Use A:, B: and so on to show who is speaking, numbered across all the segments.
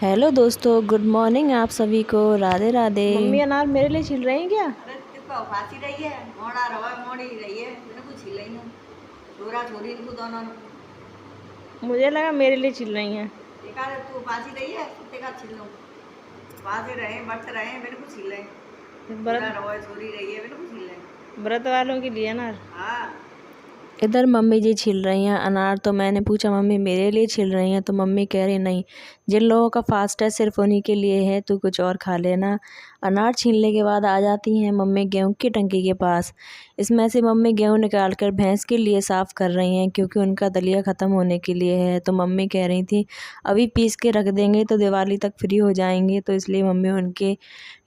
A: Hello दोस्तों, good morning आप सभी को। राधे राधे।
B: मम्मी अनार मेरे लिए छिल रही हैं क्या?
C: अरे देखो फांसी रही है मोड़ा रवा मोड़ी रही है मैंने कुछ हिलाई ना छोरा छोरी इनको दोनों
B: मुझे लगा मेरे लिए छिल रही हैं।
C: देखा तू फांसी रही है कुत्ते का छिल लो फांसी रहे बट रहे मेरे को छिल रहे छोरा
B: व्रत
C: रवा छोरी रही है मेरे को छिल रहे।
B: व्रत वालों के लिए अनार।
C: हाँ
A: इधर मम्मी जी छिल रही हैं अनार। तो मैंने पूछा मम्मी मेरे लिए छिल रही हैं, तो मम्मी कह रही नहीं, जिन लोगों का फास्ट है सिर्फ उन्हीं के लिए है, तू कुछ और खा लेना। अनार छीलने के बाद आ जाती हैं मम्मी गेहूं की टंकी के पास। इसमें से मम्मी गेहूं निकाल कर भैंस के लिए साफ़ कर रही हैं, क्योंकि उनका दलिया ख़त्म होने के लिए है। तो मम्मी कह रही थी अभी पीस के रख देंगे तो दिवाली तक फ्री हो जाएंगे, तो इसलिए मम्मी उनके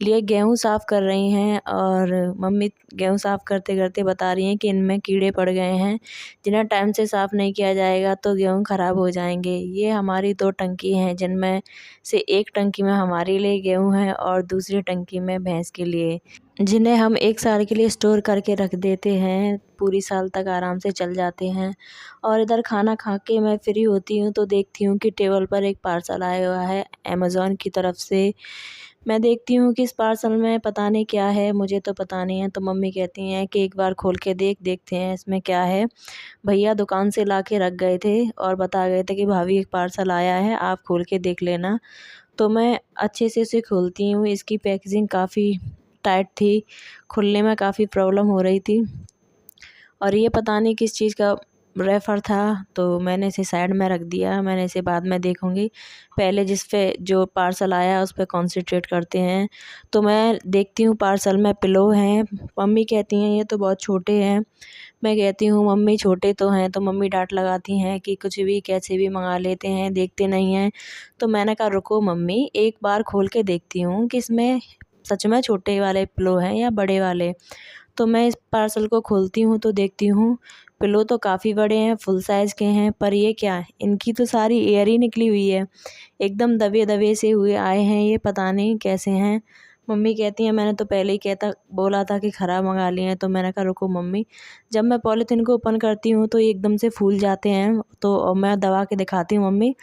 A: लिए गेहूं साफ़ कर रही हैं। और मम्मी गेहूं साफ़ करते करते बता रही हैं कि इनमें कीड़े पड़ गए हैं, जिन्हें टाइम से साफ़ नहीं किया जाएगा तो गेहूँ ख़राब हो जाएंगे। ये हमारी 2 टंकी हैं, जिनमें से एक टंकी में हमारे लिए गेहूँ है और दूसरी टंकी में भैंस के लिए, जिन्हें हम 1 साल के लिए स्टोर करके रख देते हैं। पूरी साल तक आराम से चल जाते हैं। और इधर खाना खा के मैं फ्री होती हूँ तो देखती हूँ कि टेबल पर एक पार्सल आया हुआ है अमेज़न की तरफ से। मैं देखती हूँ कि इस पार्सल में पता नहीं क्या है, मुझे तो पता नहीं है। तो मम्मी कहती हैं कि एक बार खोल के देखते हैं इसमें क्या है। भैया दुकान से ला के रख गए थे और बता गए थे कि भाभी एक पार्सल आया है, आप खोल के देख लेना। तो मैं अच्छे से इसे खोलती हूँ। इसकी पैकेजिंग काफ़ी टाइट थी, खुलने में काफ़ी प्रॉब्लम हो रही थी। और ये पता नहीं किस चीज़ का रेफ़र था, तो मैंने इसे साइड में रख दिया। मैंने इसे बाद में देखूँगी, पहले जिस पे जो पार्सल आया उस पे कॉन्सेंट्रेट करते हैं। तो मैं देखती हूँ पार्सल में पिलो हैं। मम्मी कहती हैं ये तो बहुत छोटे हैं। मैं कहती हूँ मम्मी छोटे तो हैं, तो मम्मी डांट लगाती हैं कि कुछ भी कैसे भी मंगा लेते हैं, देखते नहीं हैं। तो मैंने कहा रुको मम्मी, एक बार खोल के देखती हूँ कि इसमें सच में छोटे वाले पिलो हैं या बड़े वाले। तो मैं इस पार्सल को खोलती हूँ तो देखती हूँ पिलो तो काफ़ी बड़े हैं, फुल साइज़ के हैं, पर ये क्या है, इनकी तो सारी एयर ही निकली हुई है। एकदम दबे दबे से हुए आए हैं, ये पता नहीं कैसे हैं। मम्मी कहती हैं मैंने तो पहले ही बोला था कि ख़राब मंगा लिए हैं। तो मैंने कहा रुको मम्मी, जब मैं पॉलीथीन को ओपन करती हूँ तो ये एकदम से फूल जाते हैं। तो मैं दबा के दिखाती हूँ मम्मी,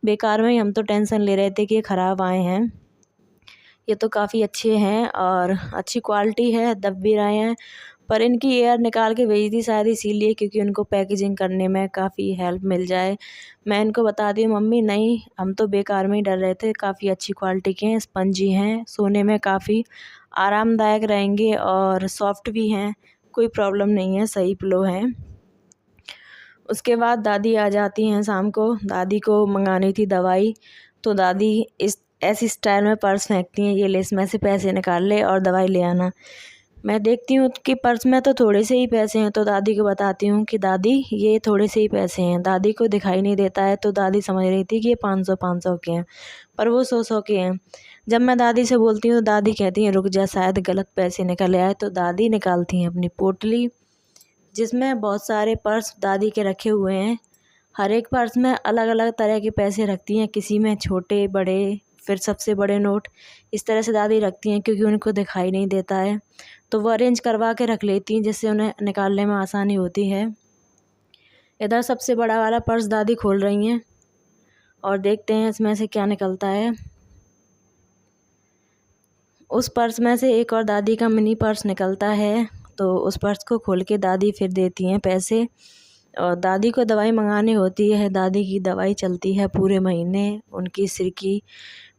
A: बेकार में ही हम तो टेंशन ले रहे थे कि ये ख़राब आए हैं। ये तो काफ़ी अच्छे हैं और अच्छी क्वालिटी है, दब भी रहे हैं। पर इनकी एयर निकाल के भेज दी शायद इसीलिए, क्योंकि उनको पैकेजिंग करने में काफ़ी हेल्प मिल जाए। मैं इनको बता दी मम्मी नहीं, हम तो बेकार में ही डर रहे थे, काफ़ी अच्छी क्वालिटी के हैं, स्पंजी हैं, सोने में काफ़ी आरामदायक रहेंगे और सॉफ्ट भी हैं, कोई प्रॉब्लम नहीं है, सही पिलो हैं। उसके बाद दादी आ जाती हैं शाम को। दादी को मंगानी थी दवाई, तो दादी इस ऐसी स्टाइल में पर्स फेंकती हैं, ये ले इसमें से पैसे निकाल ले और दवाई ले आना। मैं देखती हूँ कि पर्स में तो थोड़े से ही पैसे हैं, तो दादी को बताती हूँ कि दादी ये थोड़े से ही पैसे हैं। दादी को दिखाई नहीं देता है, तो दादी समझ रही थी कि ये 500 के हैं, पर वो 100 के हैं। जब मैं दादी से बोलती हूँ तो दादी कहती हैं रुक जा, शायद गलत पैसे निकल आए। तो दादी निकालती हैं अपनी पोटली, जिसमें बहुत सारे पर्स दादी के रखे हुए हैं। हर एक पर्स में अलग अलग तरह के पैसे रखती हैं, किसी में छोटे बड़े, फिर सबसे बड़े नोट, इस तरह से दादी रखती हैं, क्योंकि उनको दिखाई नहीं देता है। तो वो अरेंज करवा के रख लेती हैं, जिससे उन्हें निकालने में आसानी होती है। इधर सबसे बड़ा वाला पर्स दादी खोल रही हैं और देखते हैं इसमें से क्या निकलता है। उस पर्स में से एक और दादी का मिनी पर्स निकलता है, तो उस पर्स को खोल के दादी फिर देती हैं पैसे। और दादी को दवाई मंगानी होती है। दादी की दवाई चलती है पूरे महीने। उनकी सिर की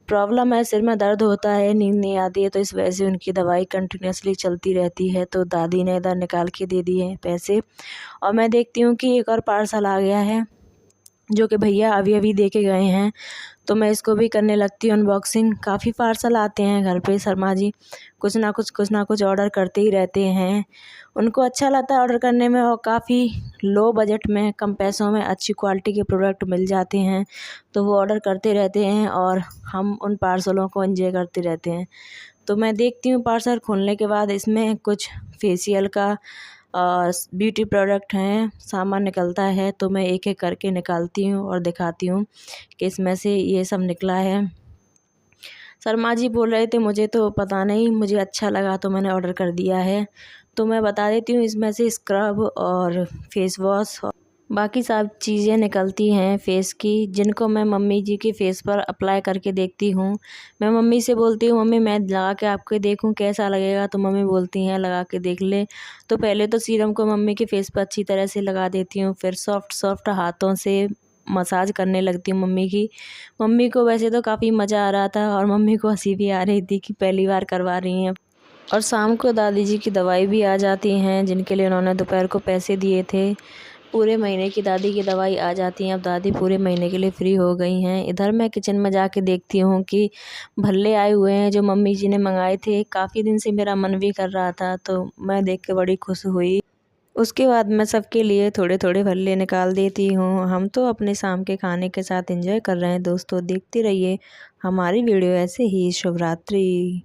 A: प्रॉब्लम है, सिर में दर्द होता है, नींद नहीं आती है, तो इस वजह से उनकी दवाई कंटिन्यूसली चलती रहती है। तो दादी ने इधर निकाल के दे दिए हैं पैसे। और मैं देखती हूँ कि एक और पार्सल आ गया है, जो कि भैया अभी अभी दे के गए हैं। तो मैं इसको भी करने लगती हूँ अनबॉक्सिंग। काफ़ी पार्सल आते हैं घर पे, शर्मा जी कुछ ना कुछ ऑर्डर करते ही रहते हैं। उनको अच्छा लगता है ऑर्डर करने में, और काफ़ी लो बजट में, कम पैसों में अच्छी क्वालिटी के प्रोडक्ट मिल जाते हैं, तो वो ऑर्डर करते रहते हैं और हम उन पार्सलों को एंजॉय करते रहते हैं। तो मैं देखती हूँ पार्सल खोलने के बाद इसमें कुछ फेशियल का ब्यूटी प्रोडक्ट हैं, सामान निकलता है। तो मैं एक एक करके निकालती हूँ और दिखाती हूँ कि इसमें से ये सब निकला है। शर्मा जी बोल रहे थे मुझे तो पता नहीं, मुझे अच्छा लगा तो मैंने ऑर्डर कर दिया है। तो मैं बता देती हूँ, इसमें से स्क्रब और फेस वॉश बाकी सब चीज़ें निकलती हैं फेस की, जिनको मैं मम्मी जी के फेस पर अप्लाई करके देखती हूँ। मैं मम्मी से बोलती हूँ मम्मी मैं लगा के आपके देखूँ कैसा लगेगा, तो मम्मी बोलती हैं लगा के देख ले। तो पहले तो सीरम को मम्मी के फेस पर अच्छी तरह से लगा देती हूँ, फिर सॉफ्ट सॉफ्ट हाथों से मसाज करने लगती हूँ मम्मी की। मम्मी को वैसे तो काफ़ी मज़ा आ रहा था और मम्मी को हंसी भी आ रही थी कि पहली बार करवा रही हैं। और शाम को दादी जी की दवाई भी आ जाती हैं, जिनके लिए उन्होंने दोपहर को पैसे दिए थे। पूरे महीने की दादी की दवाई आ जाती हैं। अब दादी पूरे महीने के लिए फ्री हो गई हैं। इधर मैं किचन में जाके देखती हूँ कि भल्ले आए हुए हैं जो मम्मी जी ने मंगाए थे। काफ़ी दिन से मेरा मन भी कर रहा था, तो मैं देख के बड़ी खुश हुई। उसके बाद मैं सबके लिए थोड़े थोड़े भल्ले निकाल देती हूँ। हम तो अपने शाम के खाने के साथ एंजॉय कर रहे हैं दोस्तों। देखते रहिए हमारी वीडियो ऐसे ही। शुभ रात्रि।